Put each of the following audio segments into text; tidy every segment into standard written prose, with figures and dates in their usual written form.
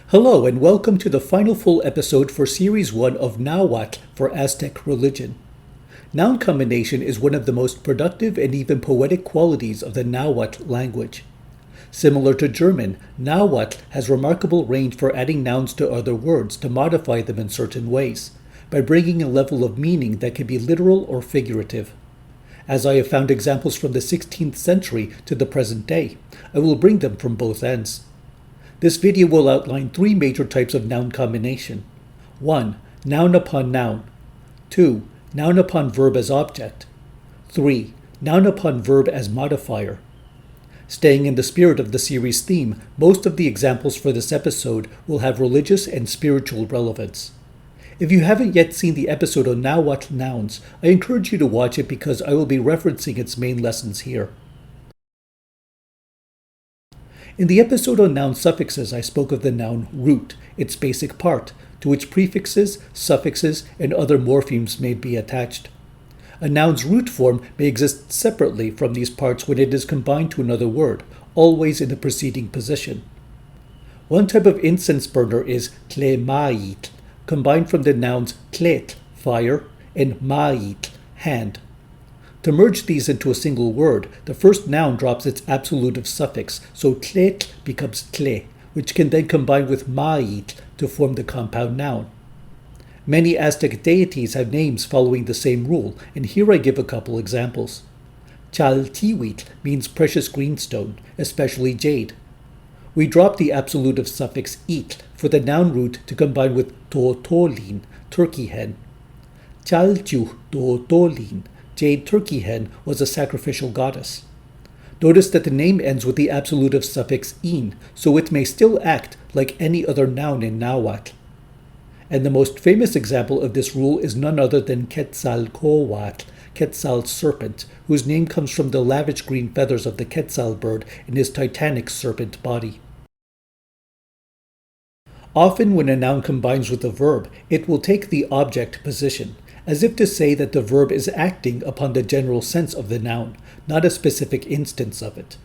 Hello and welcome to the final full episode for Series 1 of Nahuatl for Aztec religion. Noun combination is one of the most productive and even poetic qualities of the Nahuatl language. Similar to German, Nahuatl has remarkable range for adding nouns to other words to modify them in certain ways, by bringing a level of meaning that can be literal or figurative. As I have found examples from the 16th century to the present day, I will bring them from both ends. This video will outline three major types of noun combination. 1. Noun upon noun. 2. Noun upon verb as object. 3. Noun upon verb as modifier. Staying in the spirit of the series theme, most of the examples for this episode will have religious and spiritual relevance. If you haven't yet seen the episode on Nahuatl nouns, I encourage you to watch it because I will be referencing its main lessons here. In the episode on noun suffixes, I spoke of the noun root, its basic part, to which prefixes, suffixes, and other morphemes may be attached. A noun's root form may exist separately from these parts when it is combined to another word, always in the preceding position. One type of incense burner is tlemaitl, combined from the nouns tletl, fire, and maitl, hand. To merge these into a single word, the first noun drops its absolutive suffix, so tletl becomes tle, which can then combine with maitl to form the compound noun. Many Aztec deities have names following the same rule, and here I give a couple examples. Chaltihuitl means precious greenstone, especially jade. We drop the absolutive suffix itl for the noun root to combine with totolin, turkey hen. Chalchuhtotolin, jade turkey hen, was a sacrificial goddess. Notice that the name ends with the absolutive suffix in, so it may still act like any other noun in Nahuatl. And the most famous example of this rule is none other than Quetzalcoatl, Quetzal's serpent, whose name comes from the lavish green feathers of the Quetzal bird in his titanic serpent body. Often when a noun combines with a verb, it will take the object position, as if to say that the verb is acting upon the general sense of the noun, not a specific instance of it.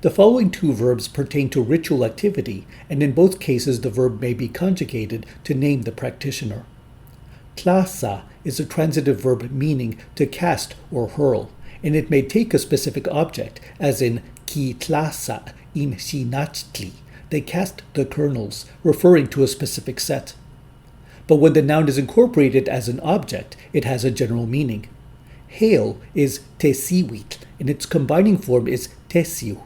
The following two verbs pertain to ritual activity, and in both cases the verb may be conjugated to name the practitioner. Tlasa is a transitive verb meaning to cast or hurl, and it may take a specific object, as in ki tlasa in xinachtli, they cast the kernels, referring to a specific set. But when the noun is incorporated as an object, it has a general meaning. Hail is tesihuitl, and its combining form is tesiu.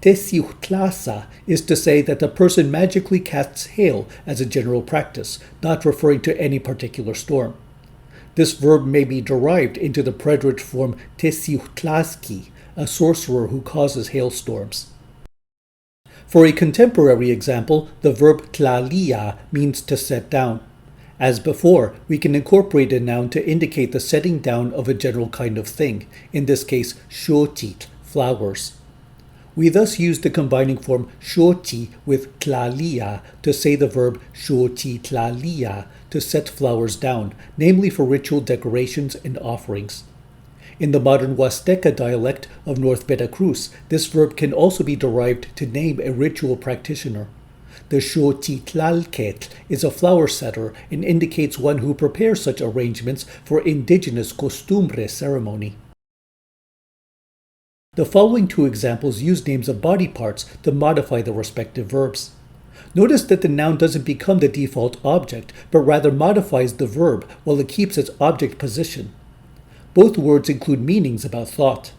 Tesiutlasa is to say that the person magically casts hail as a general practice, not referring to any particular storm. This verb may be derived into the preterite form tesiutlaski, a sorcerer who causes hailstorms. For a contemporary example, the verb tlalia means to set down. As before, we can incorporate a noun to indicate the setting down of a general kind of thing, in this case, xochitl, flowers. We thus use the combining form xochi with tlalia to say the verb xochitlalia, to set flowers down, namely for ritual decorations and offerings. In the modern Huasteca dialect of North Veracruz, this verb can also be derived to name a ritual practitioner. The xochitlalquetl is a flower setter and indicates one who prepares such arrangements for indigenous costumbre ceremony. The following two examples use names of body parts to modify the respective verbs. Notice that the noun doesn't become the default object, but rather modifies the verb while it keeps its object position. Both words include meanings about thought.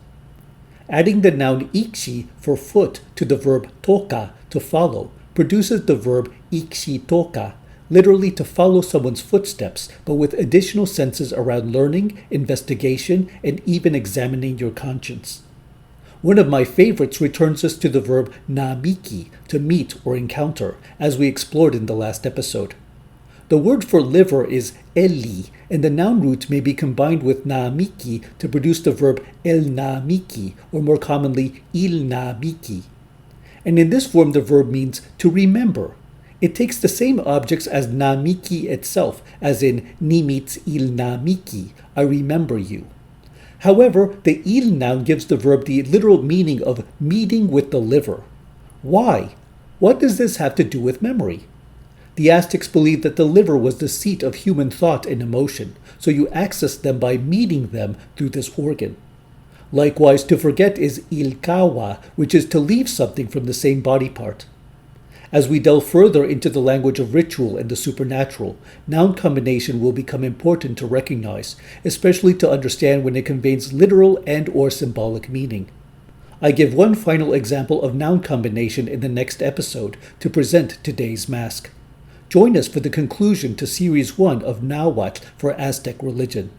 Adding the noun ixi for foot to the verb toca, to follow, produces the verb ixi toca, literally to follow someone's footsteps, but with additional senses around learning, investigation, and even examining your conscience. One of my favorites returns us to the verb namiki, to meet or encounter, as we explored in the last episode. The word for liver is eli, and the noun root may be combined with namiki to produce the verb el namiki, or more commonly il namiki. And in this form the verb means to remember. It takes the same objects as namiki itself, as in nimitz il namiki, I remember you. However, the il noun gives the verb the literal meeting of meeting with the liver. Why? What does this have to do with memory? The Aztecs believed that the liver was the seat of human thought and emotion, so you access them by meeting them through this organ. Likewise, to forget is ilkawa, which is to leave something from the same body part. As we delve further into the language of ritual and the supernatural, noun combination will become important to recognize, especially to understand when it conveys literal and/or symbolic meaning. I give one final example of noun combination in the next episode to present today's mask. Join us for the conclusion to Series 1 of Nahuatl for Aztec Religion.